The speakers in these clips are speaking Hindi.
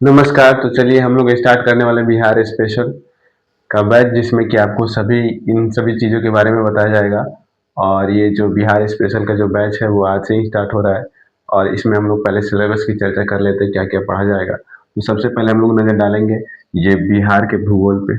नमस्कार। तो चलिए हम लोग स्टार्ट करने वाले बिहार स्पेशल का बैच, जिसमें कि आपको इन सभी चीज़ों के बारे में बताया जाएगा। और ये जो बिहार स्पेशल का जो बैच है वो आज से ही स्टार्ट हो रहा है। और इसमें हम लोग पहले सिलेबस की चर्चा कर लेते हैं, क्या क्या पढ़ा जाएगा। तो सबसे पहले हम लोग नज़र डालेंगे ये बिहार के भूगोल पे।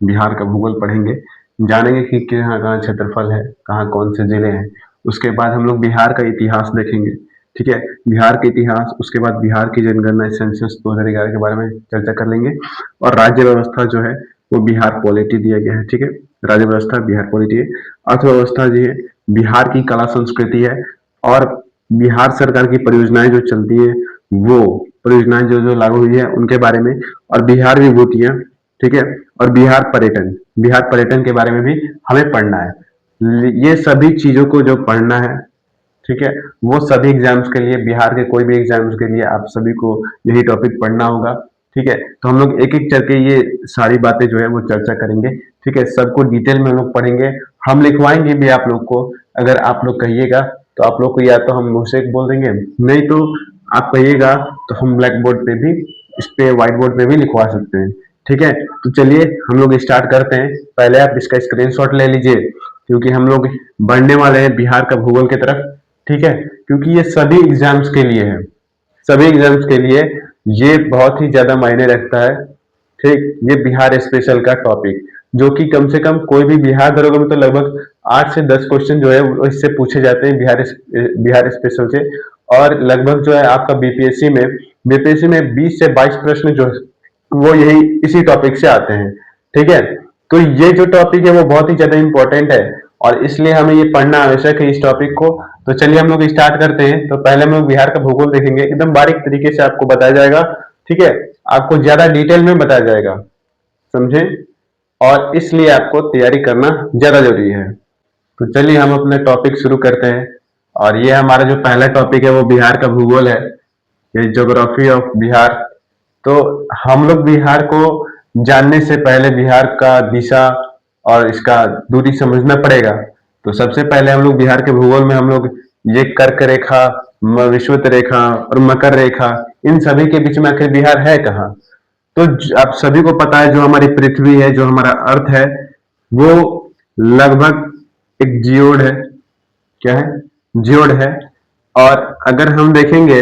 बिहार का भूगोल पढ़ेंगे, जानेंगे कि कहाँ कहाँ क्षेत्रफल है, कहाँ कौन से जिले हैं। उसके बाद हम लोग बिहार का इतिहास देखेंगे। ठीक है, बिहार के इतिहास, उसके बाद बिहार की जनगणना सेंसस 2011 के बारे में चर्चा कर लेंगे। और राज्य व्यवस्था जो है वो बिहार पॉलिटी दिया गया है। ठीक है, राज्य व्यवस्था बिहार पॉलिटी है। अर्थव्यवस्था जी है, बिहार की कला संस्कृति है। और बिहार सरकार की परियोजनाएं जो चलती है, वो परियोजनाएं जो जो लागू हुई है उनके बारे में। और बिहार विभूतियां, ठीक है। और बिहार पर्यटन के बारे में भी हमें पढ़ना है। ये सभी चीजों को जो पढ़ना है, ठीक है, वो सभी एग्जाम्स के लिए, बिहार के कोई भी एग्जाम्स के लिए आप सभी को यही टॉपिक पढ़ना होगा। ठीक है, तो हम लोग एक एक करके ये सारी बातें जो है वो चर्चा करेंगे। ठीक है, सबको डिटेल में हम लोग पढ़ेंगे। हम लिखवाएंगे भी आप लोग को। अगर आप लोग कहिएगा तो आप लोग को या तो हम मुंह से बोल देंगे, नहीं तो आप कहिएगा तो हम ब्लैक बोर्ड पे भी, इस पे व्हाइट बोर्ड पे भी लिखवा सकते हैं। ठीक है, तो चलिए हम लोग स्टार्ट करते हैं। पहले आप इसका स्क्रीनशॉट ले लीजिए, क्योंकि हम लोग बढ़ने वाले हैं बिहार का भूगोल की तरफ। ठीक है, क्योंकि ये सभी एग्जाम्स के लिए है, सभी एग्जाम्स के लिए ये बहुत ही ज्यादा मायने रखता है। ठीक, ये बिहार स्पेशल का टॉपिक, जो कि कम से कम कोई भी बिहार दरोगा में तो लगभग 8 से 10 क्वेश्चन जो है वो इससे पूछे जाते हैं, बिहार स्पेशल से। और लगभग जो है आपका बीपीएससी में 20 से 22 प्रश्न जो है वो यही इसी टॉपिक से आते हैं। ठीक है, तो ये जो टॉपिक है वो बहुत ही ज्यादा इंपॉर्टेंट है, और इसलिए हमें ये पढ़ना आवश्यक है इस टॉपिक को। तो चलिए हम लोग स्टार्ट करते हैं। तो पहले हम लोग बिहार का भूगोल देखेंगे, एकदम बारीक तरीके से आपको बताया जाएगा। ठीक है, आपको ज्यादा डिटेल में बताया जाएगा, समझे। और इसलिए आपको तैयारी करना ज्यादा जरूरी है। तो चलिए हम अपने टॉपिक शुरू करते हैं। और ये हमारा जो पहला टॉपिक है वो बिहार का भूगोल है, ये ज्योग्राफी ऑफ बिहार। तो हम लोग बिहार को जानने से पहले बिहार का दिशा और इसका दूरी समझना पड़ेगा। तो सबसे पहले हम लोग बिहार के भूगोल में हम लोग ये कर्क रेखा, विषुवत रेखा और मकर रेखा, इन सभी के बीच में आखिर बिहार है कहाँ। तो आप सभी को पता है, जो हमारी पृथ्वी है, जो हमारा अर्थ है, वो लगभग एक जियोड है। क्या है? जियोड है। और अगर हम देखेंगे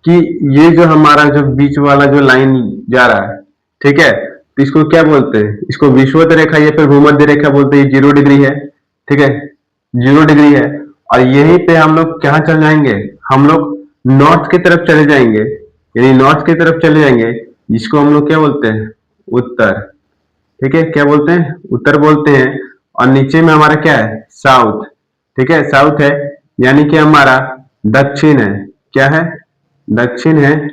कि ये जो हमारा जो बीच वाला जो लाइन जा रहा है, ठीक है, तो इसको क्या बोलते हैं? इसको विषुवत रेखा या फिर भूमध्य रेखा बोलते हैं। 0 डिग्री है। ठीक है, 0 डिग्री है। और यहीं पे हम लोग कहाँ चल जाएंगे? हम लोग नॉर्थ की तरफ चले जाएंगे, यानी नॉर्थ की तरफ चले जाएंगे, जिसको हम लोग क्या बोलते हैं? उत्तर। ठीक है, क्या बोलते हैं? उत्तर बोलते हैं। और नीचे में हमारा क्या है? साउथ। ठीक है, साउथ है, यानी कि हमारा दक्षिण है। क्या है? दक्षिण है।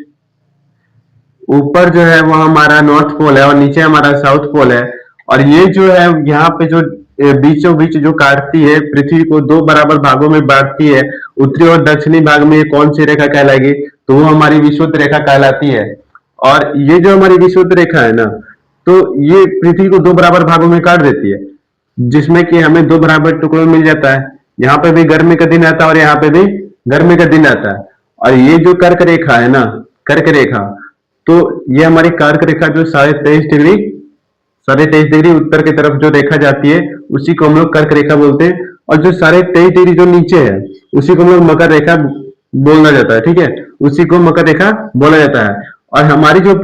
ऊपर जो है वो हमारा नॉर्थ पोल है और नीचे हमारा साउथ पोल है। और ये जो है यहाँ पे जो बीचों बीच जो काटती है, पृथ्वी को दो बराबर भागों में बांटती है, उत्तरी और दक्षिणी भाग में ये कौन सी रेखा कहलाएगी? तो वो हमारी विषुवत रेखा कहलाती है। और ये जो हमारी विषुवत रेखा है ना, तो ये पृथ्वी को दो बराबर भागों में काट देती है, जिसमें कि हमें दो बराबर टुकड़ों में मिल जाता है। यहाँ पे भी गर्मी का दिन आता है और यहाँ पे भी गर्मी का दिन आता है। और ये जो कर्क रेखा है ना, कर्क रेखा, तो ये हमारी कर्क रेखा जो 23.5 डिग्री उत्तर की तरफ जो रेखा जाती है, उसी को हम लोग कर्क रेखा बोलते हैं। और जो 23.5 डिग्री जो नीचे है, उसी को हम लोग मकर रेखा बोलना जाता है। ठीक है, उसी को मकर रेखा बोला जाता है। और हमारी जो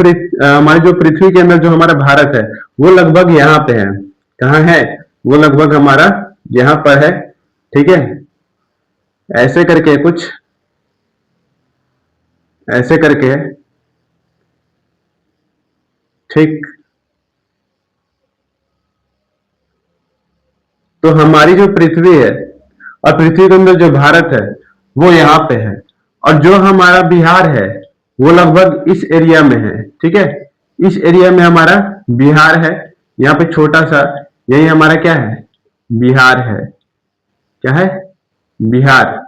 पृथ्वी के अंदर जो हमारा भारत है, वो लगभग यहाँ पे है। कहाँ है? वो लगभग हमारा यहाँ पर है। ठीक है, ऐसे करके कुछ ऐसे करके, ठीक। तो हमारी जो पृथ्वी है और पृथ्वी के अंदर जो भारत है, वो यहाँ पे है। और जो हमारा बिहार है, वो लगभग इस एरिया में है। ठीक है, इस एरिया में हमारा बिहार है। यहाँ पे छोटा सा, यही हमारा क्या है? बिहार है। क्या है? बिहार।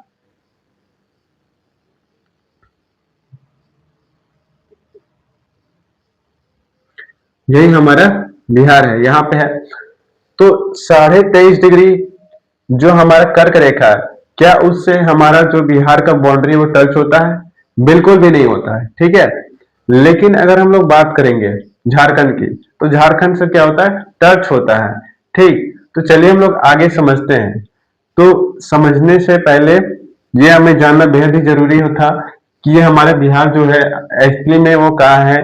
यही हमारा बिहार है, यहाँ पे है। तो 23.5 डिग्री जो हमारा कर्क रेखा है, क्या उससे हमारा जो बिहार का बाउंड्री वो टच होता है? बिल्कुल भी नहीं होता है। ठीक है, लेकिन अगर हम लोग बात करेंगे झारखंड की, तो झारखंड से क्या होता है, टच होता है। ठीक, तो चलिए हम लोग आगे समझते हैं। तो समझने से पहले ये हमें जानना बेहद ही जरूरी था कि ये हमारे बिहार जो है एक्चुअली में वो कहाँ है।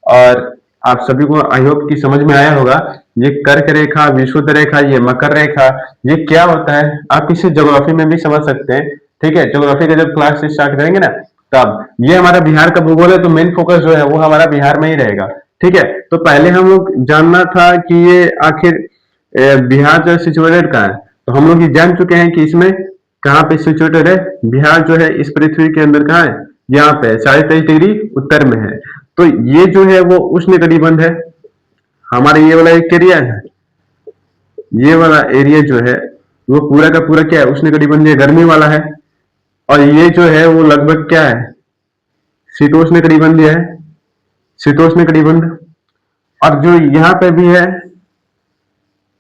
और आप सभी को आई होप कि समझ में आया होगा, ये कर्क रेखा, विषुवत रेखा, ये मकर रेखा, ये क्या होता है आप इसे ज्योग्राफी में भी समझ सकते हैं। ठीक है, ज्योग्राफी का जब क्लास स्टार्ट करेंगे ना, तब ये हमारा बिहार का भूगोल है, तो मेन फोकस जो है वो हमारा बिहार में ही रहेगा। ठीक है, तो पहले हम लोग जानना था कि ये आखिर बिहार जो सिचुएटेड कहाँ है। तो हम लोग ये जान चुके हैं कि इसमें कहाँ पे सिचुएटेड है। बिहार जो है इस पृथ्वी के अंदर कहाँ है, यहाँ पे 23.5 डिग्री उत्तर में है। तो ये जो है वो उष्णकटिबंध है, हमारा ये वाला एक एरिया है। ये वाला एरिया जो है वो पूरा का पूरा क्या है, उष्णकटिबंधीय गर्मी वाला है। और ये जो है वो लगभग क्या है, शीतोष्ण कटिबंधीय है, शीतोष्ण कटिबंध। और जो यहाँ पे भी है,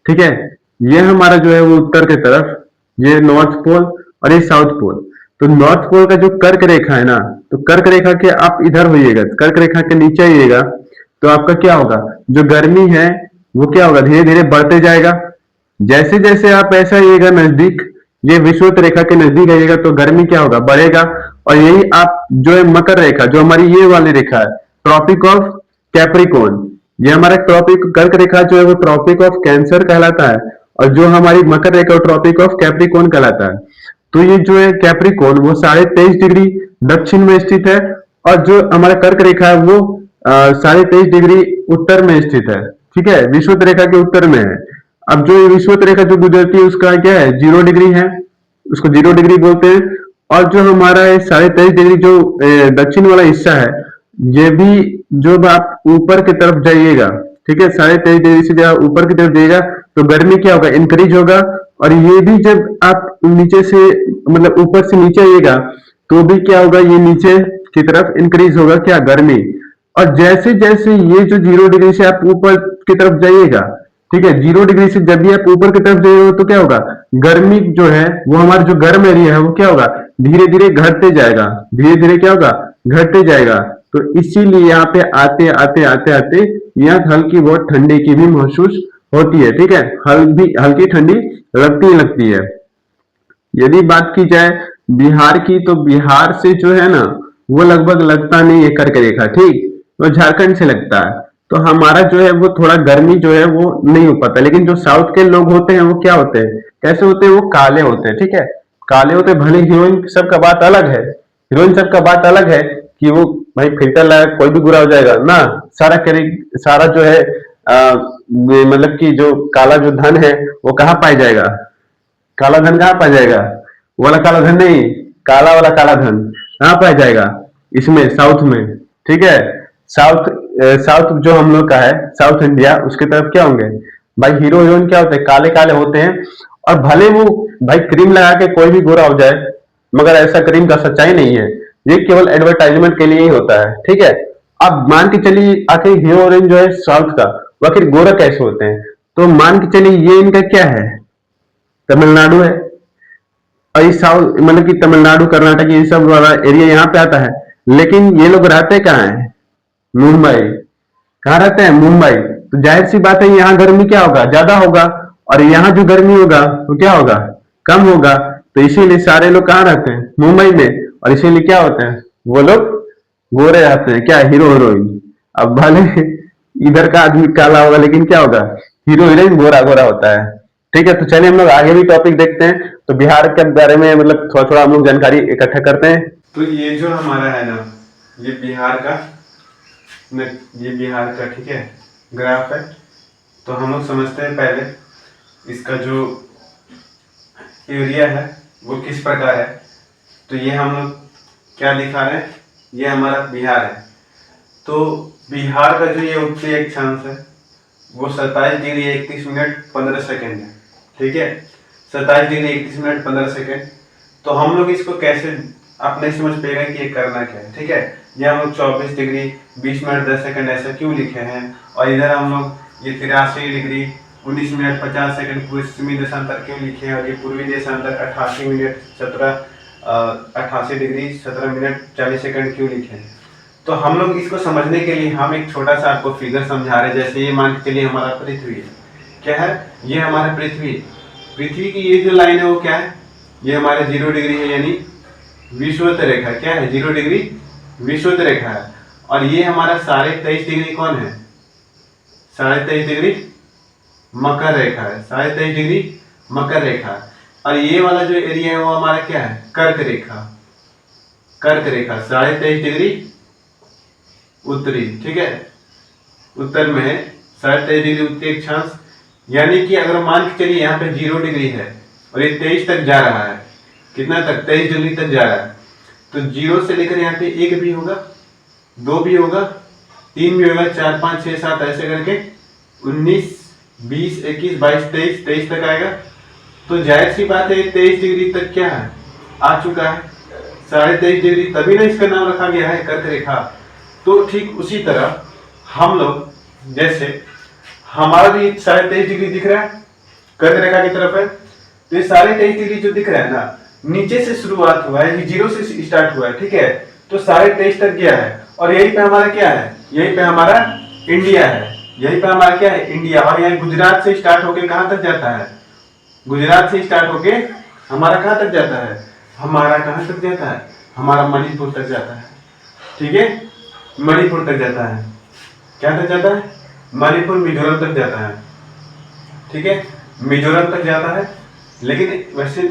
ठीक है, ये हमारा जो है वो उत्तर की तरफ, ये नॉर्थ पोल और ये साउथ पोल। तो नॉर्थ पोल का जो कर्क रेखा है ना, तो कर्क रेखा के आप इधर होइएगा, कर्क रेखा के नीचे आइएगा, तो आपका क्या होगा, जो गर्मी है वो क्या होगा, धीरे धीरे बढ़ते जाएगा। जैसे जैसे आप ऐसा आइएगा नजदीक, ये विषुवत रेखा के नजदीक आइएगा, तो गर्मी क्या होगा, बढ़ेगा। और यही आप जो है मकर रेखा, जो हमारी ये वाली रेखा है, ट्रॉपिक ऑफ कैप्रिकॉन, ये हमारा ट्रॉपिक कर्क रेखा जो है वो ट्रॉपिक ऑफ कैंसर कहलाता है। और जो हमारी मकर रेखा ट्रॉपिक ऑफ कैप्रिकॉन कहलाता है। तो ये जो है कैप्रिकॉन वो 23.5 डिग्री दक्षिण में स्थित है। और जो हमारा कर्क रेखा है वो 23.5 डिग्री उत्तर में स्थित है। ठीक है, विषुवत रेखा के उत्तर में है। अब जो ये विषुवत रेखा जो गुजरती है उसका क्या है, 0 डिग्री है, उसको 0 डिग्री बोलते हैं। और जो हमारा 23.5 डिग्री जो दक्षिण वाला हिस्सा है, ये भी जब आप ऊपर की तरफ जाइएगा, ठीक है, 23.5 डिग्री से जब ऊपर की तरफ जाइएगा, तो गर्मी क्या होगा, इंक्रीज होगा। और ये भी जब आप नीचे से मतलब ऊपर से नीचे आइएगा, तो भी क्या होगा, ये नीचे की तरफ इंक्रीज होगा क्या, गर्मी। और जैसे जैसे ये जो 0 डिग्री से आप ऊपर की तरफ जाइएगा, ठीक है, 0 डिग्री से जब भी आप ऊपर की तरफ जाइएगा, तो क्या होगा, गर्मी जो है वो हमारा जो गर्म एरिया है वो क्या होगा, धीरे धीरे घटते जाएगा, धीरे धीरे क्या होगा, घटते जाएगा। तो इसीलिए यहाँ पे आते आते आते आते यहाँ हल्की बहुत ठंडी की भी महसूस होती है। ठीक है, हल्की ठंडी लगती है। यदि बात की जाए बिहार की, तो बिहार से जो है ना वो लगभग लगता नहीं है कर्क रेखा, ठीक, वो झारखंड से लगता है। तो हमारा जो है वो थोड़ा गर्मी जो है वो नहीं हो पाता। लेकिन जो साउथ के लोग होते हैं वो क्या होते हैं, कैसे होते हैं, वो काले होते हैं। ठीक है, काले होते हैं, भले हीरोइन सबका बात अलग है, हीरोइन सबका बात अलग है कि वो भाई फिल्टर लगा कोई भी बुरा हो जाएगा ना। सारा जो है मतलब कि जो काला जो धन है वो कहाँ पाया जाएगा, काला धन कहाँ पाया जाएगा, वो वाला काला धन नहीं, काला वाला काला धन कहाँ पाया जाएगा, इसमें साउथ में। ठीक है, साउथ साउथ जो हम लोग का है, साउथ इंडिया, उसके तरफ क्या होंगे भाई, हीरो हीरोइन क्या होते हैं, काले काले होते हैं। और भले वो भाई क्रीम लगा के कोई भी गोरा हो जाए, मगर ऐसा क्रीम का सच्चाई नहीं है, ये केवल एडवर्टाइजमेंट के लिए ही होता है। ठीक है, अब मान के चलिए आखिर हीरो हीरोइन जो है साउथ का, वो आखिर गोरा कैसे होते हैं, तो मान के चलिए ये इनका क्या है, तमिलनाडु है। और ये साउथ मतलब कि तमिलनाडु कर्नाटक ये सब वाला एरिया यहाँ पे आता है। लेकिन ये लोग रहते कहाँ है, मुंबई। कहाँ रहते हैं, मुंबई। तो जाहिर सी बात है यहाँ गर्मी क्या होगा, ज्यादा होगा। और यहाँ जो गर्मी होगा वो क्या होगा, कम होगा। तो इसीलिए सारे लोग कहाँ रहते हैं, मुंबई में। और इसीलिए क्या होते हैं, वो लोग गोरे रहते हैं, क्या, हीरो हीरोइन। अब भले इधर का आदमी काला होगा, लेकिन क्या होगा, हीरो हीरोइन गोरा गोरा होता है। ठीक है, तो चलिए हम लोग आगे भी टॉपिक देखते हैं। तो बिहार के बारे में मतलब थोड़ा थोड़ा हम लोग जानकारी इकट्ठा करते हैं। तो ये जो हमारा है ना, ये बिहार का, ये बिहार का, ठीक है, ग्राफ है। तो हम लोग समझते हैं पहले इसका जो एरिया है वो किस प्रकार है। तो ये हम लोग क्या दिखा रहे हैं, ये हमारा बिहार है। तो बिहार का जो ये उत्तरी अक्षांश है वो 27 डिग्री 31 मिनट 15 सेकेंड है। ठीक है, 27 डिग्री 31 मिनट 15 सेकेंड। तो हम लोग इसको कैसे, आप नहीं समझ पाएगा कि ये करना क्या है। ठीक है, ये हम लोग 24 डिग्री 20 मिनट 10 सेकेंड ऐसा क्यों लिखे हैं। और इधर हम लोग ये 83 डिग्री 19 मिनट 50 सेकेंड पश्चिमी देशांतर क्यों लिखे हैं। और ये पूर्वी देशांतर 88 डिग्री 17 मिनट 40 सेकेंड क्यों लिखे हैं। तो हम लोग इसको समझने के लिए हम एक छोटा सा आपको फिगर समझा रहे हैं। जैसे ये मान के चलिए हमारा पृथ्वी है, क्या है, ये हमारा पृथ्वी, पृथ्वी की ये जो लाइन है वो क्या है, ये हमारे 0 डिग्री है, यानी विषुवत रेखा, क्या है 0 डिग्री विषुवत रेखा है। और ये हमारा 23.5 डिग्री कौन है, 23.5 डिग्री मकर रेखा है, 23.5 डिग्री मकर रेखा। और ये वाला जो एरिया है वो हमारा क्या है, कर्क रेखा, कर्क रेखा 23.5 डिग्री उत्तरी, ठीक है, उत्तर में है 23.5 डिग्री उत्तरी अक्षांश। यानी कि अगर मान के चलिए यहाँ पे 0 डिग्री है और ये 23 तक जा रहा है, कितना तक, 23 डिग्री तक जा रहा है, तो 0 से लेकर यहाँ पे 1 भी होगा, 2 भी होगा, 3 भी होगा, 4 5 6 7 ऐसे करके 19 20 21 22 23 23 तक आएगा। तो जाहिर सी बात है 23 डिग्री तक क्या है, आ चुका है 23.5 डिग्री, तभी ना इसका नाम रखा गया है कर्क रेखा। तो ठीक उसी तरह हम लोग, जैसे हमारा भी 23.5 डिग्री दिख रहा है, कर्क रेखा की तरफ है, तो ये 23.5 डिग्री जो दिख रहा है ना, नीचे से शुरुआत हुआ है, 0 से स्टार्ट हुआ है, ठीक है, तो 23.5 तक गया है। और यहीं पे हमारा क्या है, यहीं पे हमारा इंडिया है, यहीं पे हमारा क्या है, इंडिया। और यहाँ गुजरात से स्टार्ट होके कहाँ तक जाता है, गुजरात से स्टार्ट होके हमारा कहाँ तक जाता है, हमारा कहाँ तक जाता है, हमारा मणिपुर तक जाता है, ठीक है, मणिपुर तक जाता है, क्या तक जाता है, मणिपुर मिजोरम तक जाता है, ठीक है, मिजोरम तक जाता है। लेकिन वैसे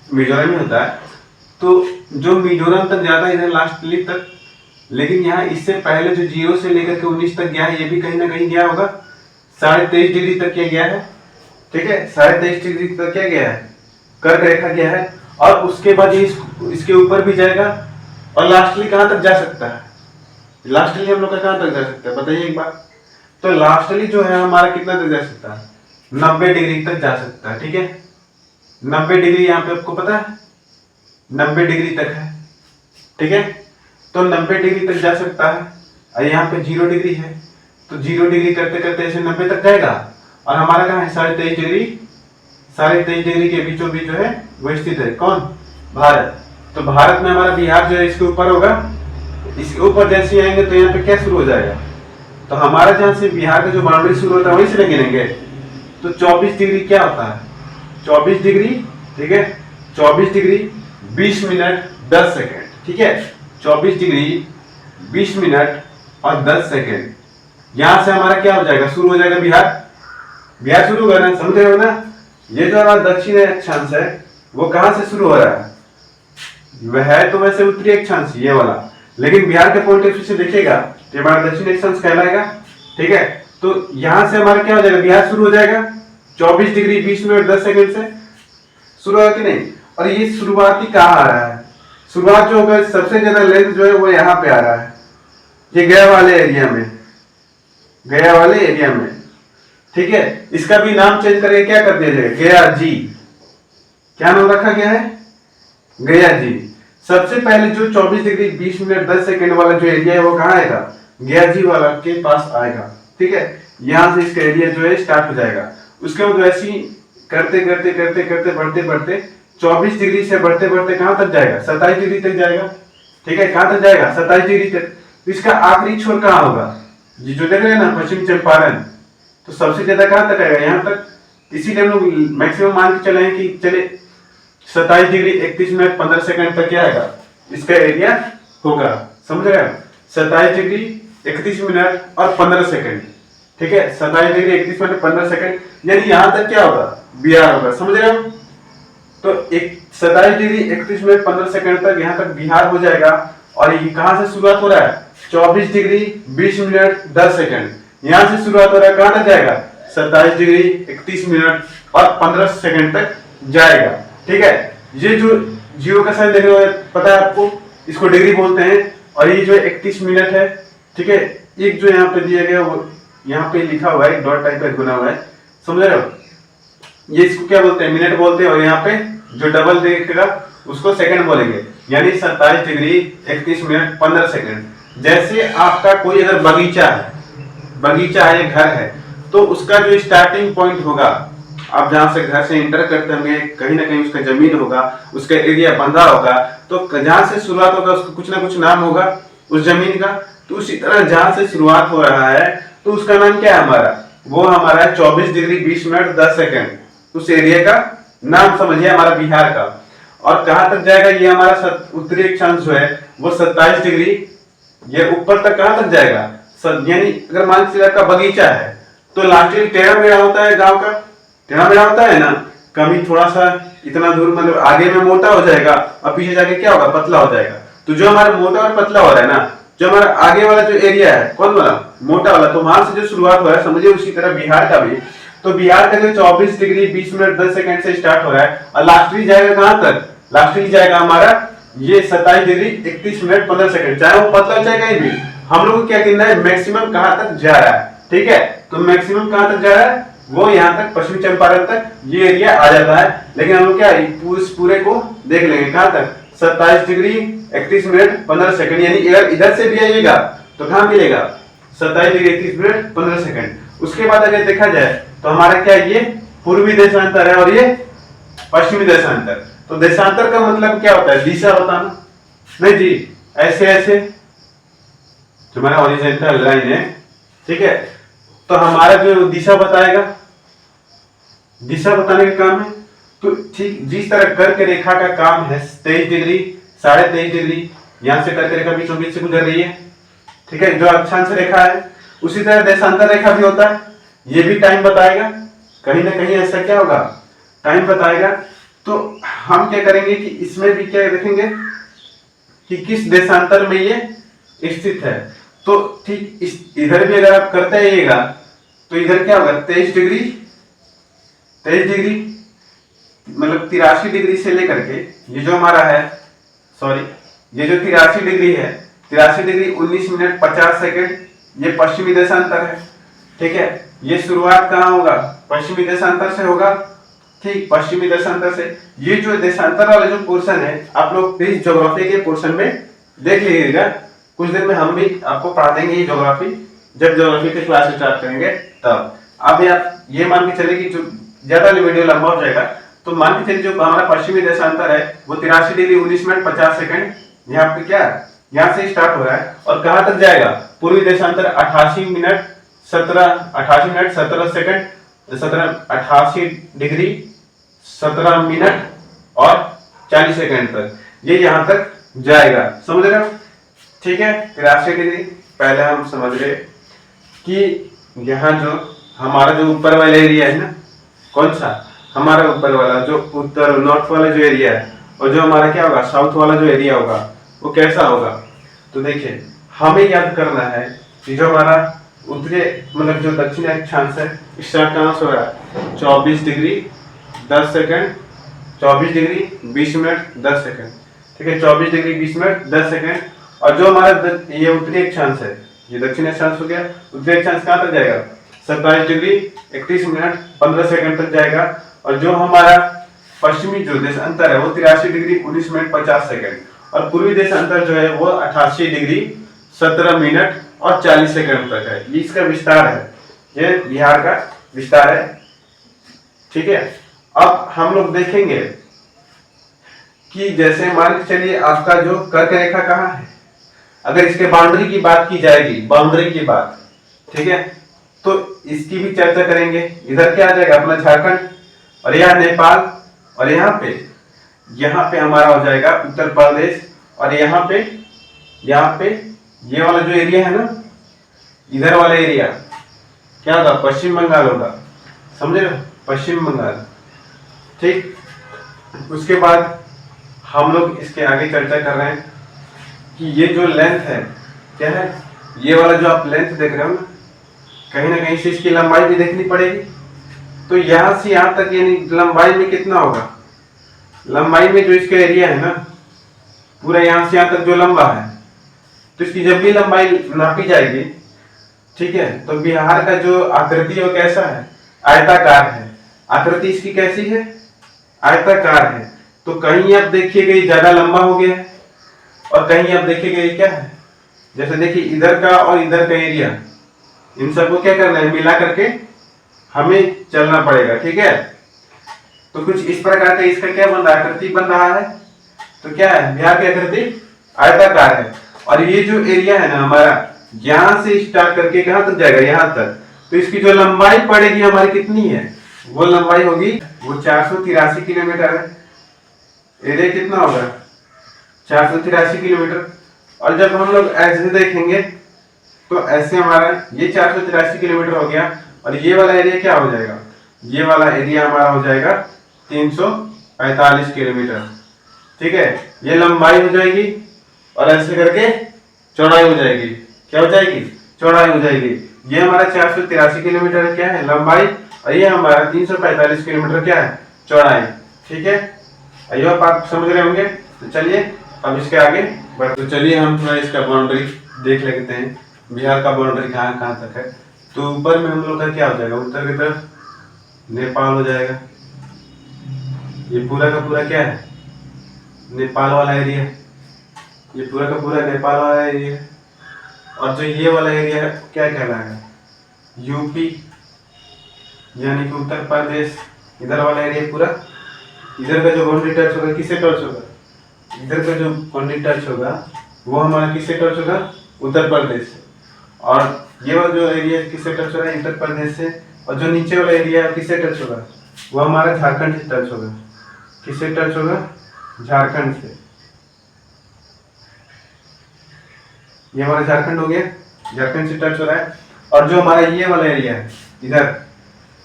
मिजोरम में होता है, तो जो मिजोरम तक जाता है इधर लास्ट लिप तक, लेकिन यहाँ इससे पहले जो 0 से लेकर के 19 तक गया है, ये भी कहीं ना कहीं गया होगा, 23.5 डिग्री तक क्या गया है, ठीक है, 23.5 डिग्री तक क्या गया है, कर्क रेखा गया है। और उसके बाद ये इसके ऊपर भी जाएगा, और लास्टली कहाँ तक जा सकता है, लास्टली हम लोग का कहाँ तक जा सकता है बताइए एक बार। तो लास्टली जो है हमारा कितना तक जा सकता है, 90 डिग्री तक जा सकता है, ठीक है, 90 डिग्री यहाँ पे आपको पता है 90 डिग्री तक है, ठीक है, तो 90 डिग्री तक जा सकता है। और यहाँ पे 0 डिग्री है, तो 0 डिग्री करते करते ऐसे 90 तक जाएगा। और हमारा कहाँ है 23.5 डिग्री, 23.5 डिग्री के बीचों बीच जो है वो स्थित है, कौन, भारत। तो भारत में हमारा बिहार जो है इसके ऊपर होगा, इसके ऊपर जैसे आएंगे तो यहाँ पे क्या शुरू हो जाएगा, तो हमारा जहाँ से बिहार का जो बाउंड्री शुरू होता है वहीं से गिनेंगे। तो 24 डिग्री क्या होता है, 24 डिग्री, ठीक है, 24 डिग्री 20 मिनट 10 सेकेंड, ठीक है, 24 डिग्री 20 मिनट और 10 सेकेंड। यहां से हमारा क्या हो जाएगा, शुरू हो जाएगा बिहार, बिहार शुरू होगा ना, समझ रहे हो ना। ये जो हमारा दक्षिण अक्षांश है वो कहां से शुरू हो रहा है, वह है तो वैसे उत्तरी अक्षांश ये वाला, लेकिन बिहार के पॉइंट ऑफ व्यू से देखिएगा तो हमारा दक्षिण अक्षांश कहलाएगा, ठीक है। तो यहां से हमारा क्या हो जाएगा, बिहार शुरू हो जाएगा 24 डिग्री 20 मिनट 10 सेकेंड से शुरू होगा कि नहीं। और ये शुरुआती कहाँ आ रहा है, शुरुआत जो होगा सबसे ज्यादा लेंथ जो है वो यहाँ पे आ रहा है, ये गया वाले एरिया में, गया वाले एरिया में, ठीक है। इसका भी नाम चेंज करके क्या कर दिया जाएगा, गया जी, क्या नाम रखा गया है, गया जी। सबसे पहले जो 24 डिग्री 20 मिनट 10 सेकेंड वाला जो एरिया है वो कहाँ आएगा, गया जी वाला के पास आएगा, ठीक है। यहां से इसका एरिया जो है स्टार्ट हो जाएगा। उसके बाद वैसे ही करते करते करते करते बढ़ते बढ़ते 24 डिग्री से बढ़ते बढ़ते कहां तक जाएगा, 27 डिग्री तक जाएगा, ठीक है। कहां तक जाएगा, 27 डिग्री तक। तो इसका आखिरी छोर कहां होगा, जी जो देख रहे हैं ना पश्चिम चंपारण, तो सबसे ज्यादा कहां तक आएगा, यहाँ तक। इसीलिए हम लोग मैक्सिमम मान के चले हैं कि चले 27 डिग्री 31 मिनट 15 सेकंड तक क्या आएगा, इसका एरिया होगा, समझ रहे हैं। 27 डिग्री 31 मिनट और 15 सेकंड, ठीक है, 27 डिग्री 31 मिनट 15 सेकंड, यानी यहां तक क्या होगा, बिहार होगा, समझ रहे हो। तो 27 डिग्री 31 मिनट 15 सेकंड तक यहाँ तक बिहार हो जाएगा। और ये कहां से शुरुआत हो रहा है, 24 डिग्री 20 मिनट 10 सेकंड, यहां से शुरुआत हो रहा है, कहां तक जाएगा, 27 डिग्री 31 मिनट और 15 सेकंड तक जाएगा, ठीक है। ये जो जीरो का साइन देख रहे हो पता है आपको, इसको डिग्री बोलते हैं। और ये जो 31 मिनट है, ठीक है, एक जो यहाँ पे दिया गया वो यहाँ पे लिखा हुआ है, डॉट टाइप का गुना हुआ है, समझ रहे हो। ये इसको क्या बोलते हैं, मिनट बोलते हैं। और यहाँ पे जो डबल देखेगा उसको सेकंड बोलेंगे, यानी 27 डिग्री 31 मिनट 15 सेकंड। जैसे आपका कोई अगर बगीचा है, घर है, तो उसका जो स्टार्टिंग पॉइंट होगा, आप जहां से घर से इंटर करते होंगे, कहीं ना कहीं उसका जमीन होगा, उसका एरिया बंधा होगा, तो जहां से शुरुआत होगा उसका कुछ ना कुछ नाम होगा, उस जमीन का। तो उसी तरह जहां से शुरुआत हो रहा है तो उसका नाम क्या है हमारा, वो हमारा है 24 डिग्री 20 मिनट 10 सेकंड। उस एरिया का नाम समझिए हमारा बिहार का। और कहां तक जाएगा ये हमारा उत्तरी अक्षांश जो है वो 27 डिग्री, ये ऊपर तक कहां तक जाएगा, यानी अगर मान लीजिए आपका बगीचा है तो लास्ट टेढ़ा मेढ़ा होता है, गांव का टेढ़ा मेढ़ा होता है ना, कभी थोड़ा सा इतना दूर मतलब आगे में मोटा हो जाएगा और पीछे जाके क्या होगा, पतला हो जाएगा। तो जो हमारा मोटा और पतला हो रहा है ना, जो हमारा आगे वाला जो एरिया है कौन वाला, मोटा वाला, तो वहां से जो शुरुआत हो रहा है समझिए उसी तरह बिहार का भी। तो बिहार का जो 24 डिग्री 20 मिनट 10 सेकंड से स्टार्ट हो रहा है और लास्टली जाएगा कहां तक, लास्टली जाएगा हमारा ये 27 डिग्री 31 मिनट 15 सेकंड। चाहे वो पतला चाहे कहीं भी, हम लोग को क्या करना है, मैक्सिमम कहां तक जा रहा है, ठीक है। तो मैक्सिमम कहां तक जा रहा है, वो यहाँ तक पश्चिमी चंपारण तक ये एरिया आ जाता है। लेकिन हम लोग क्या पूरे को देख लेंगे कहां तक, 27 डिग्री 31 मिनट 15 सेकंड, यानी अगर इधर से भी आइएगा तो कहां मिलेगा, 27 डिग्री 31 मिनट 15 सेकंड। उसके बाद अगर देखा जाए तो हमारा क्या ये पूर्वी देशांतर है और ये पश्चिमी देशांतर। तो देशांतर का मतलब क्या होता है, दिशा होता है ना, नहीं जी, ऐसे ऐसे जो हमारा हॉरिजॉन्टल लाइन है, ठीक है। तो हमारा जो दिशा बताएगा, दिशा बताने का काम है। तो ठीक जिस तरह कर्क रेखा का काम है 23 डिग्री 23.5 डिग्री, यहां से कर्क रेखा बीचों बीच से गुजर रही है, ठीक है, जो अक्षांश रेखा है। उसी तरह देशांतर रेखा भी होता है, ये भी टाइम बताएगा, कहीं ना कहीं ऐसा क्या होगा, टाइम बताएगा। तो हम क्या करेंगे कि इसमें भी क्या देखेंगे कि किस देशांतर में ये स्थित है। तो ठीक इधर भी अगर आप करते आइएगा तो इधर क्या होगा, 23 डिग्री मतलब 83 डिग्री से लेकर के ये जो हमारा है, सॉरी ये जो 83 डिग्री है, 83 डिग्री 19 मिनट 50 सेकंड, ये पश्चिमी देशांतर है, ठीक है। ये शुरुआत कहाँ होगा, पश्चिमी देशांतर से होगा, ठीक, पश्चिमी देशांतर से। ये जो देशांतर वाला जो पोर्शन है आप लोग प्लीज ज्योग्राफी के पोर्शन में देख लीजिएगा, कुछ दिन में हम भी आपको पढ़ा देंगे ये ज्योग्राफी, जब ज्योग्राफी के क्लास स्टार्ट करेंगे तब। अब आप ये मान के चले कि जो ज्यादा वीडियो लंबा हो जाएगा, तो मान के चलिए जो हमारा पश्चिमी देशांतर है वो 83 डिग्री 19 मिनट 50 सेकंड यहाँ पे क्या है, यहाँ से स्टार्ट हो रहा है और कहां तक जाएगा, पूर्वी देशांतर 88 मिनट 17 सेकंड 88 डिग्री 17 मिनट और 40 सेकंड तक, ये यहाँ तक जाएगा, समझ रहे हो, ठीक है। 83 डिग्री पहले हम समझ रहे कि यहाँ जो हमारा जो ऊपर वाला एरिया है ना, कौन सा हमारा ऊपर वाला जो उत्तर नॉर्थ वाला जो एरिया है, और जो हमारा क्या होगा साउथ वाला जो एरिया होगा वो कैसा होगा। तो देखिए हमें याद करना है कि जो हमारा उत्तरी मतलब जो दक्षिण अक्षांश है स्टार्ट कहां से हो रहा है, 24 degree 10 second, 24 degree 20 minute 10 second, ठीक है, 24 डिग्री 20 मिनट 10 सेकंड। और जो हमारा ये उत्तरी अक्षांश है, ये दक्षिण अक्षांश हो गया, उत्तरी अक्षांश कहां तक जाएगा, 27 डिग्री 31 मिनट 15 सेकंड तक जाएगा। और जो हमारा पश्चिमी जो देशांतर है वो 83 डिग्री 19 मिनट 50 सेकंड, और पूर्वी देशांतर जो है वो 88 डिग्री 17 मिनट और 40 सेकंड तक है। ये इसका विस्तार है, ये बिहार का विस्तार है, ठीक है। अब हम लोग देखेंगे कि जैसे मान के चलिए आपका जो कर्क रेखा कहाँ है, अगर इसके बाउंड्री की बात की जाएगी, बाउंड्री की बात, ठीक है, तो इसकी भी चर्चा करेंगे। इधर क्या आ जाएगा अपना झारखंड, और यहाँ नेपाल, और यहाँ पे हमारा हो जाएगा उत्तर प्रदेश, और यहाँ पे ये वाला जो एरिया है ना, इधर वाला एरिया क्या होगा, पश्चिम बंगाल होगा, समझे, पश्चिम बंगाल, ठीक। उसके बाद हम लोग इसके आगे चर्चा कर रहे हैं कि ये जो लेंथ है क्या है, ये वाला जो आप लेंथ देख रहे हो ना, कहीं ना कहीं से इसकी लंबाई भी देखनी पड़ेगी। तो यहां से यहां तक यानी लंबाई में कितना होगा, लंबाई में जो इसका एरिया है ना पूरा यहां से यहां तक जो लंबा है, तो इसकी जब भी लंबाई नापी जाएगी, ठीक है, तो बिहार का जो आकृति है वो कैसा है, आयताकार है। आकृति इसकी कैसी है, आयताकार है। तो कहीं आप देखिएगा ये ज्यादा लंबा हो गया है, और कहीं आप देखिएगा ये क्या है, जैसे देखिए इधर का और इधर का एरिया, इन सबको क्या करना है, मिला करके हमें चलना पड़ेगा, ठीक है। तो कुछ इस प्रकार का इसका क्या बन रहा है, आकृति बन रहा है। तो क्या है, बिहार की आकृति आयताकार है। और ये जो एरिया है ना हमारा, यहाँ से स्टार्ट करके कहाँ तक जाएगा, यहाँ तक। तो इसकी जो लंबाई पड़ेगी हमारी कितनी है, वो लंबाई होगी वो 483 किलोमीटर है। एरिया कितना होगा, 483 किलोमीटर। और जब हम लोग ऐसे देखेंगे तो ऐसे हमारा ये 483 किलोमीटर हो गया, और ये वाला एरिया क्या हो जाएगा, ये वाला एरिया हमारा हो जाएगा 345 किलोमीटर। ठीक है, ये लंबाई हो जाएगी और ऐसे करके चौड़ाई हो जाएगी। क्या हो जाएगी, चौड़ाई हो जाएगी। ये हमारा 483 किलोमीटर क्या है लंबाई, और ये हमारा 345 किलोमीटर क्या है, चौड़ाई। ठीक है, आइए आप समझ रहे होंगे। तो चलिए अब इसके आगे तो चलिए हम थोड़ा इसका बाउंड्री देख लेते हैं, बिहार का बाउंड्री कहाँ कहाँ तक है। तो ऊपर में हम लोग का क्या हो जाएगा, उत्तर की तरफ नेपाल हो जाएगा। ये पूरा का पूरा क्या है, नेपाल वाला एरिया, ये पूरा का पूरा नेपाल वाला एरिया। और जो ये वाला एरिया क्या कहलाएगा, यूपी यानी कि उत्तर प्रदेश। इधर वाला एरिया पूरा, इधर का जो बाउंड्री टच होगा किससे टच होगा, इधर का जो बाउंड्री टच होगा वो हमारा किससे टच होगा, उत्तर प्रदेश से। और ये वाला जो एरिया किससे टच हो रहा है, उत्तर प्रदेश से। और जो नीचे वाला एरिया किससे टच होगा, वो हमारा झारखंड से टच होगा। किससे टच होगा, झारखंड से। ये हमारा झारखंड हो गया, झारखंड से टच हो रहा है। और जो हमारा ये वाला एरिया है इधर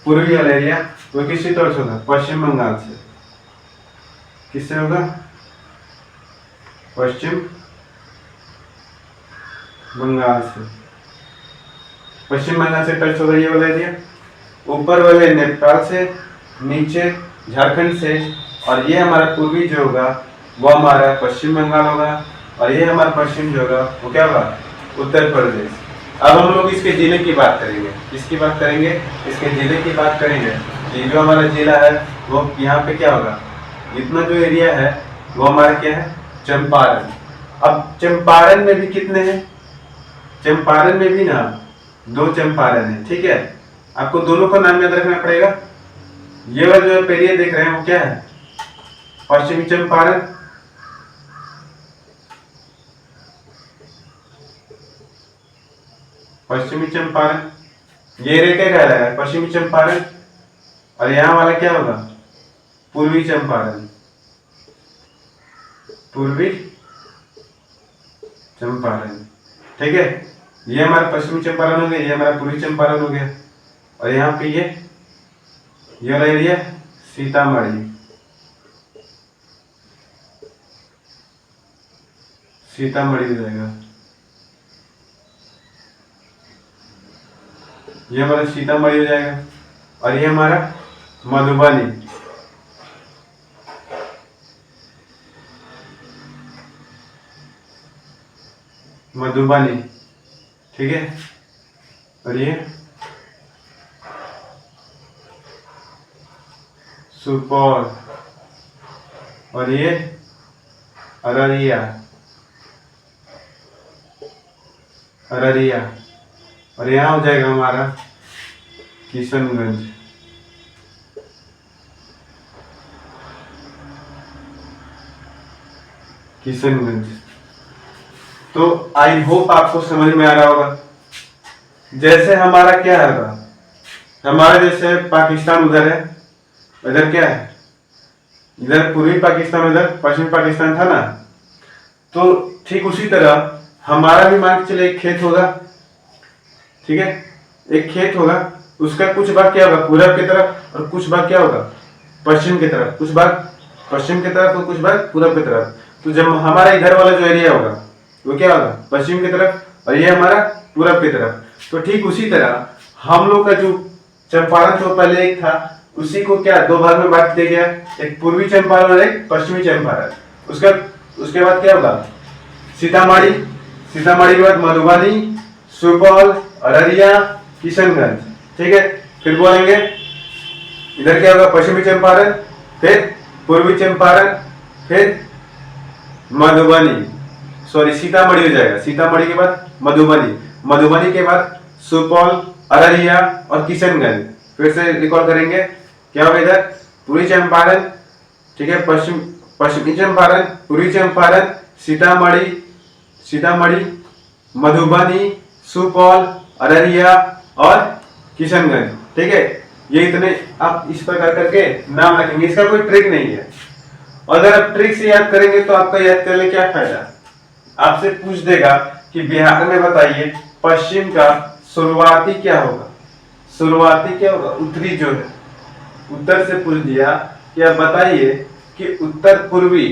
पूर्वी वाला एरिया, वो किससे टच होगा, पश्चिम बंगाल से। किससे होगा, पश्चिम बंगाल से। पश्चिम बंगाल से टच होगा ये वाला एरिया। ऊपर वाले नेपाल से, नीचे झारखंड से, और ये हमारा पूर्वी जो होगा वो हमारा पश्चिम बंगाल होगा, और ये हमारा पश्चिम जो होगा वो क्या होगा, उत्तर प्रदेश। अब हम लोग इसके जिले की बात करेंगे। किसकी बात करेंगे, इसके जिले की बात करेंगे। ये जो हमारा जिला है वो यहाँ पे क्या होगा, इतना जो एरिया है वो हमारा क्या है, चंपारण। अब चंपारण में भी कितने हैं, चंपारण में भी ना 2 चंपारण है। ठीक है, आपको दोनों का नाम याद रखना पड़ेगा। ये वाला जो एरिया देख रहे हैं वो क्या है, पश्चिमी चंपारण। पश्चिमी चंपारण ये एरिया क्या कह रहा है, पश्चिमी चंपारण। और यहाँ वाला क्या होगा, पूर्वी चंपारण। पूर्वी चंपारण। ठीक है, ये हमारा पश्चिमी चंपारण हो गया, ये हमारा पूर्वी चंपारण हो गया। और यहाँ पे ये वाला एरिया सीतामढ़ी। सीतामढ़ी हो जाएगा, ये हमारा सीतामढ़ी हो जाएगा। और ये हमारा मधुबनी। मधुबनी। ठीक है, और ये सुपौल, और ये अररिया। अररिया। और यहाँ हो जाएगा हमारा किशनगंज। किशनगंज। तो आई होप आपको समझ में आ रहा होगा। जैसे हमारा क्या है, हमारा जैसे पाकिस्तान उधर है, इधर क्या है, इधर पूर्वी पाकिस्तान, इधर पश्चिमी पाकिस्तान था ना। तो ठीक उसी तरह हमारा भी मान के चले एक खेत होगा। ठीक है, एक खेत होगा, उसका कुछ भाग क्या होगा, पूरब की तरफ, और कुछ भाग क्या होगा, पश्चिम की तरफ। कुछ भाग पश्चिम की तरफ और कुछ भाग पूरब की तरफ। तो जब हमारा इधर वाला जो एरिया होगा वो क्या होगा, पश्चिम की तरफ, और ये हमारा पूरब की तरफ। तो ठीक उसी तरह हम लोग का जो चंपारण जो पहले एक था, उसी को क्या 2 भाग में बांट दिया गया, एक पूर्वी चंपारण और एक पश्चिमी चंपारण। उसके बाद क्या होगा, सीतामढ़ी। सीतामढ़ी के बाद मधुबनी, सुपौल, अररिया, किशनगंज। ठीक है, फिर बोलेंगे इधर क्या होगा, पश्चिमी चंपारण, फिर पूर्वी चंपारण, फिर मधुबनी, सॉरी सीतामढ़ी हो जाएगा। सीतामढ़ी के बाद मधुबनी, मधुबनी के बाद सुपौल, अररिया और किशनगंज। फिर से रिकॉल करेंगे, क्या होगा, इधर पूर्वी चंपारण, ठीक है, पश्चिमी चंपारण, पूर्वी चंपारण, सीतामढ़ी, सीतामढ़ी, मधुबनी, सुपौल, अररिया और किशनगंज। ठीक है, ये इतने आप इस प्रकार करके नाम रखेंगे, इसका कोई ट्रिक नहीं है। और अगर आप ट्रिक से याद करेंगे तो आपका याद करने क्या फायदा। आपसे पूछ देगा कि बिहार में बताइए पश्चिम का शुरुआती क्या होगा, शुरुआती क्या होगा, उत्तरी जो है। उत्तर से पूछ दिया कि आप बताइए कि उत्तर पूर्वी,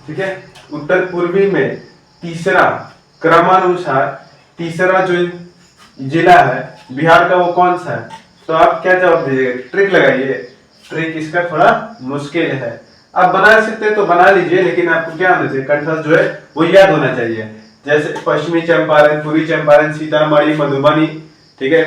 ठीक है, उत्तर पूर्वी में तीसरा क्रमानुसार तीसरा जो जिला है बिहार का वो कौन सा है। तो आप क्या जवाब दीजिएगा, ट्रिक लगाइए। ट्रिक इसका थोड़ा मुश्किल है, आप बना सकते तो बना लीजिए, लेकिन आपको क्या होना चाहिए, कंठस्थ जो है वो याद होना चाहिए। जैसे पश्चिमी चंपारण, पूर्वी चंपारण, सीतामढ़ी, मधुबनी, ठीक है,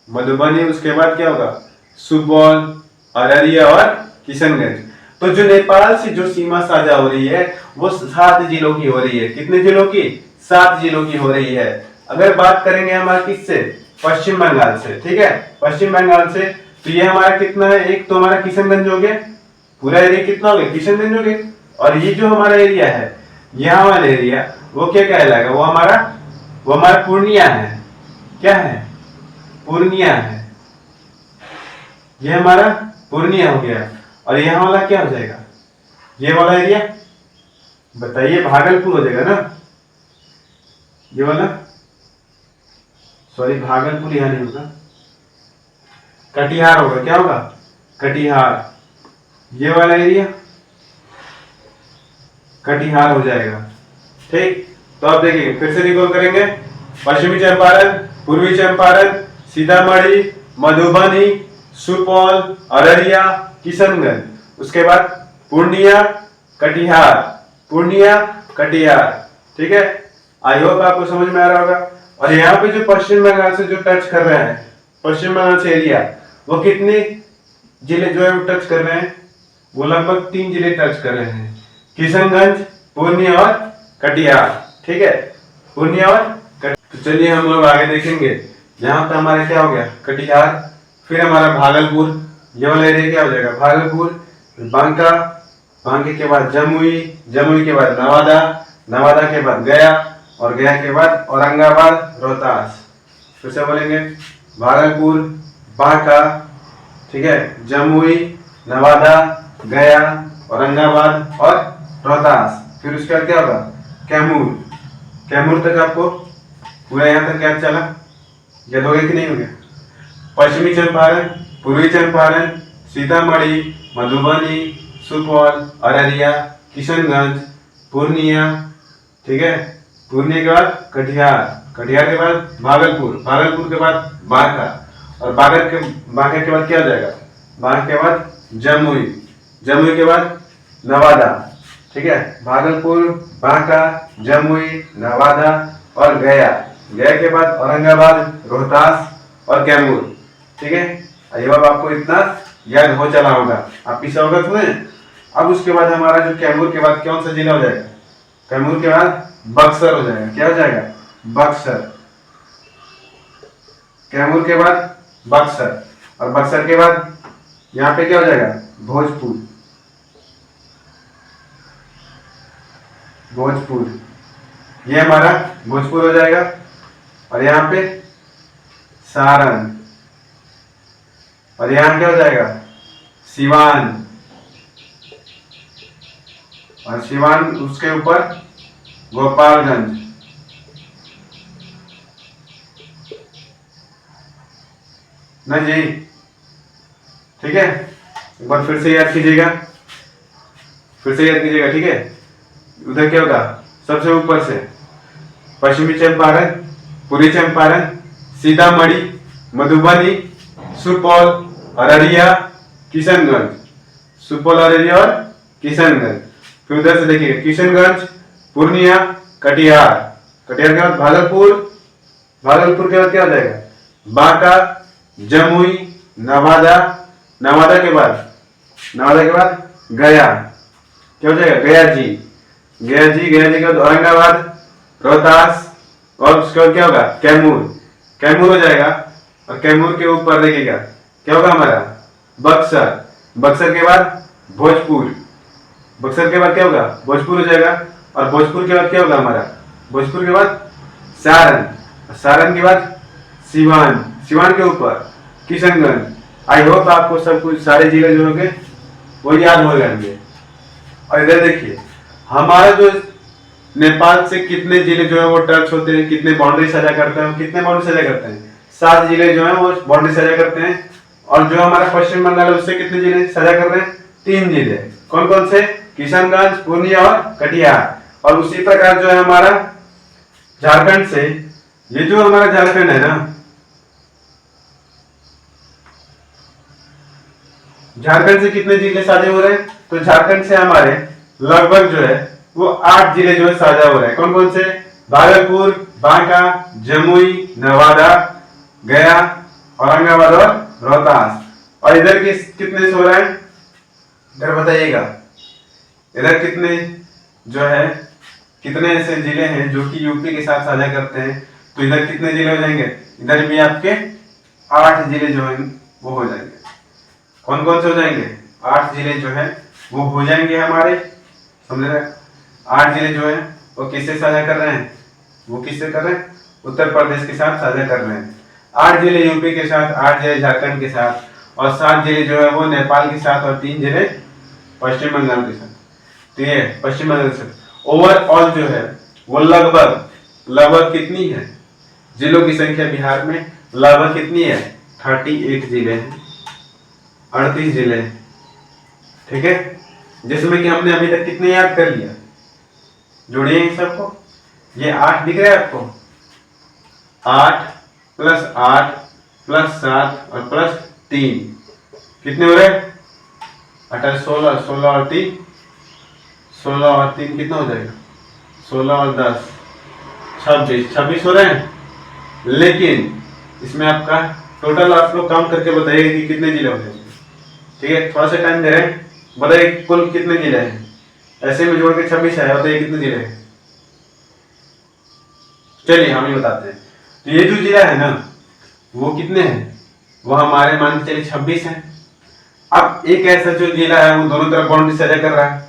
मधुबनी, उसके बाद क्या होगा, सुपौल, अररिया और किशनगंज। तो जो नेपाल से जो सीमा साझा हो रही है वो 7 जिलों की हो रही है। कितने जिलों की, 7 जिलों की हो रही है। अगर बात करेंगे हमारे किससे, पश्चिम बंगाल से, ठीक है, पश्चिम बंगाल से, तो ये हमारा कितना है, एक तो हमारा किशनगंज हो गया, पूरा एरिया कितना हो गया, किशनगंज हो गया। और ये जो हमारा एरिया है, यहाँ वाला एरिया, वो क्या कहलाएगा, वो हमारा पूर्णिया है। क्या है, पूर्णिया है, ये हमारा पूर्णिया हो गया। और यहाँ वाला क्या हो जाएगा, ये वाला एरिया, बताइए, भागलपुर हो जाएगा ना, ये वाला, सॉरी भागलपुर यहाँ नहीं होगा, कटिहार होगा। क्या होगा, कटिहार, ये वाला एरिया कटिहार हो जाएगा। ठीक, तो आप देखिए फिर से रिकॉल करेंगे, पश्चिमी चंपारण, पूर्वी चंपारण, सीतामढ़ी, मधुबनी, सुपौल, अररिया, किशनगंज, उसके बाद पूर्णिया, कटिहार, पूर्णिया, कटिहार। ठीक है, आई होप आपको समझ में आ रहा होगा। और यहाँ पे जो पश्चिम बंगाल से जो टच कर रहे हैं, पश्चिम बंगाल से एरिया, वो कितने जिले जो है वो टच कर रहे हैं, वो लगभग 3 जिले टच कर रहे हैं, किशनगंज, पूर्णिया और कटिहार। ठीक है, पूर्णिया और तो चलिए हम लोग आगे देखेंगे। यहाँ पे हमारा क्या हो गया, कटिहार, फिर हमारा भागलपुर, ये वाला एरिया क्या हो जाएगा, भागलपुर, बांका, बांके के बाद जमुई, जमुई के बाद नवादा, नवादा के बाद गया, और गया के बाद औरंगाबाद, रोहतास। फिर से बोलेंगे, भागलपुर, बांका, ठीक है, जमुई, नवादा, गया, औरंगाबाद और रोहतास। फिर उसके बाद क्या होगा, कैमूर, कैमूर तक आपको पूरा यहाँ तक क्या चला, याद हो गया कि नहीं हो गया। पश्चिमी चंपारण, पूर्वी चंपारण, सीतामढ़ी, मधुबनी, सुपौल, अररिया, किशनगंज, पूर्णिया, ठीक है, पूर्णिया के बाद कटिहार, कटिहार के बाद भागलपुर, भागलपुर के बाद बांका, और बांका के बाद क्या हो जाएगा, बांका के बाद जमुई, जमुई के बाद नवादा। ठीक है, भागलपुर, बांका, जमुई, नवादा और गया, गया के बाद औरंगाबाद, रोहतास और कैमूर। ठीक है, ये बात आपको इतना याद हो चला होगा, आप इस अवगत हुए। अब उसके बाद हमारा जो कैमूर के बाद कौन सा जिला हो जाएगा, कैमूर के बाद बक्सर हो जाएगा। क्या हो जाएगा, बक्सर, कैमूर के बाद बक्सर, और बक्सर के बाद यहाँ पे क्या हो जाएगा, भोजपुर, भोजपुर, ये हमारा भोजपुर हो जाएगा। और यहाँ पे सारण, और यहाँ क्या हो जाएगा, सिवान, और सिवान उसके ऊपर गोपालगंज, ना जी। ठीक है, एक बार फिर से याद कीजिएगा, फिर से याद कीजिएगा। ठीक है, उधर क्या होगा, सबसे ऊपर से पश्चिमी चंपारण, पूर्वी चंपारण, सीतामढ़ी, मधुबनी, सुपौल, अररिया, किशनगंज, सुपौल, अररिया और किशनगंज। फिर उधर से देखिए किशनगंज, पूर्णिया, कटिहार, कटिहार के बाद भागलपुर, भागलपुर के बाद क्या हो जाएगा, बांका, जमुई, नवादा, नवादा के बाद गया, क्या हो जाएगा, गया जी, गया जी, गया जी के बाद औरंगाबाद, रोहतास, और उसके बाद क्या होगा, कैमूर, कैमूर हो जाएगा। और कैमूर के ऊपर देखिएगा क्या होगा हमारा, बक्सर, बक्सर के बाद भोजपुर, बक्सर के बाद क्या होगा, भोजपुर हो जाएगा। और भोजपुर के बाद क्या होगा हमारा, भोजपुर के बाद सारण, सारण के बाद सिवान, सिवान के ऊपर किशनगंज। आई होप आपको सब कुछ सारे जिले जो होंगे वो याद हो जाएंगे। और इधर देखिए हमारा जो नेपाल से कितने जिले जो है वो टच होते हैं, कितने बाउंड्री साझा करते हैं, कितने बाउंड्री साझा करते हैं, 7 जिले जो है वो बाउंड्री साझा करते हैं। और जो हमारा पश्चिम बंगाल है उससे कितने जिले साझा कर रहे हैं, 3 जिले। कौन कौन से, किशनगंज, पूर्णिया और कटिहार। और उसी प्रकार जो है हमारा झारखंड से, ये जो हमारा झारखंड है ना, झारखंड से कितने जिले साझे हो रहे हैं, तो झारखंड से हमारे लगभग जो है वो 8 जिले जो है साझा हो रहे हैं। कौन कौन से, भागलपुर, बांका, जमुई, नवादा, गया, औरंगाबाद और रोहतास। और इधर कितने से हो रहा है, इधर बताइएगा, इधर कितने जो है, कितने ऐसे जिले हैं जो कि यूपी के साथ साझा करते हैं। तो इधर कितने जिले हो जाएंगे, इधर भी आपके 8 जिले जो है वो हो जाएंगे। कौन कौन से हो जाएंगे, 8 जिले जो है वो हो जाएंगे हमारे, समझ रहे। 8 जिले जो है वो किससे साझा कर रहे हैं, वो किससे कर रहे हैं, उत्तर प्रदेश के साथ साझा कर रहे हैं। 8 जिले यूपी के साथ, 8 जिले झारखंड के साथ, और 7 जिले जो है वो नेपाल के साथ, और 3 जिले पश्चिम बंगाल के साथ। तो ये पश्चिम बंगाल के साथ ओवरऑल जो है वो लगभग कितनी है, जिलों की संख्या बिहार में लगभग कितनी है, 38 जिले हैं, 38 जिले हैं। ठीक है, जिसमें कि हमने अभी तक कितने याद कर लिया, जोड़िए इन सबको। ये 8 दिख रहा है आपको, 8 + 8 + 7 और +3 कितने हो रहे, 18, 16, 16 और 3, 16 और 3 कितना हो जाएगा, 16 और 10 26 हो रहे हैं। लेकिन इसमें आपका टोटल आप लोग काम करके बताइए कि कितने जिले हो जाएंगे। ठीक है, थोड़ा सा टाइम दे रहे हैं, बताइए कुल कितने जिले हैं, ऐसे में जोड़ के 26 है, बताइए कितने जिले हैं। चलिए हम ही बताते हैं। तो ये जो जिला है ना वो कितने हैं, वो हमारे मान के चलिए 26 है। अब एक ऐसा जो जिला है वो दोनों तरफ बाउंड्री साझा कर रहा है,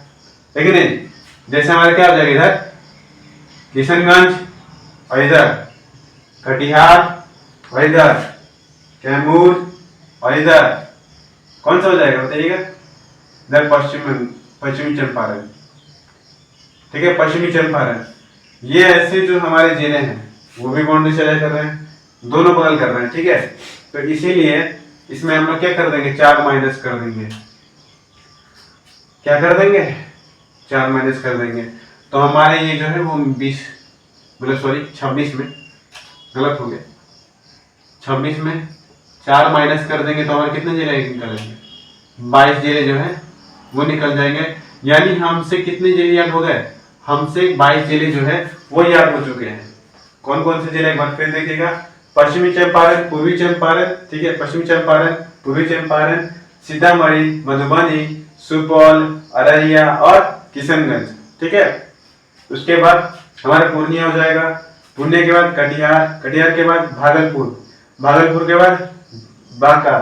लेकिन नहीं, जैसे हमारे क्या हो जाएगा, इधर किशनगंज और इधर कटिहार और इधर कैमूर और इधर कौन सा हो जाएगा बताइएगा, इधर पश्चिमी चंपारण। ठीक है, पश्चिमी चंपारण। ये ऐसे जो हमारे जिले हैं वो भी बाउंड्री साझा कर रहे हैं, दोनों बगल कर रहे हैं। ठीक है, तो इसीलिए इसमें हम लोग क्या कर देंगे, 4 माइनस कर देंगे। क्या कर देंगे, 4 माइनस कर देंगे। तो हमारे ये जो है वो 26 में, गलत हो गया, 26 में 4 माइनस कर देंगे तो हमारे कितने जिले निकलेंगे, 22 जिले जो है वो निकल जाएंगे। यानी हमसे कितने जिले याद हो गए, हमसे 22 जिले जो है वो याद हो चुके हैं। कौन कौन से जिले, एक बार फिर देखिएगा, पश्चिमी चंपारण, पूर्वी चंपारण, ठीक है, पश्चिमी चंपारण, पूर्वी चंपारण, सीतामढ़ी, मधुबनी, सुपौल, अररिया और किशनगंज। ठीक है, उसके बाद हमारा पूर्णिया हो जाएगा, पूर्णिया के बाद कटिहार, कटिहार के बाद भागलपुर, भागलपुर के बाद बांका,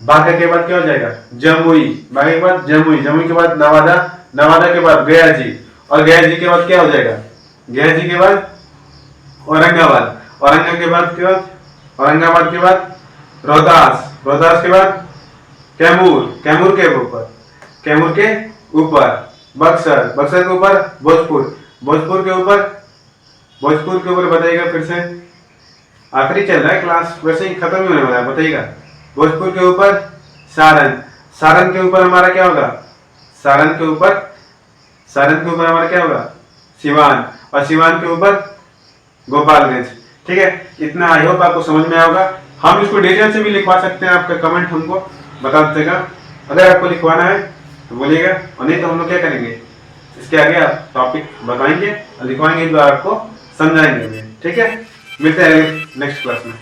बांका के बाद क्या हो जाएगा, जमुई, बांका के बाद जमुई, जमुई के बाद नवादा, नवादा के बाद गया जी, और गया जी के बाद क्या हो जाएगा, गया जी के बाद औरंगाबाद, औरंगाबाद के बाद रोहतास, रोहतास के बाद कैमूर, कैमूर के ऊपर बक्सर, बक्सर के ऊपर भोजपुर, भोजपुर के ऊपर बताइएगा फिर से, आखिरी चल रहा है क्लास, वैसे ही खत्म ही होने वाला है, बताइएगा। भोजपुर के ऊपर सारण, सारण के ऊपर हमारा क्या होगा, सारण के ऊपर हमारा क्या होगा, सिवान, और सिवान के ऊपर गोपालगंज। ठीक है, इतना आई होप आपको समझ में आएगा। हम इसको डिटेल से भी लिखवा सकते हैं, आपका कमेंट हमको बता दीजिएगा, अगर आपको लिखवाना है तो बोलिएगा, और नहीं तो हम लोग क्या करेंगे, इसके आगे आप टॉपिक बताएंगे और लिखवाएंगे तो आपको समझाएंगे। ठीक है, मिलते हैं नेक्स्ट क्लास में।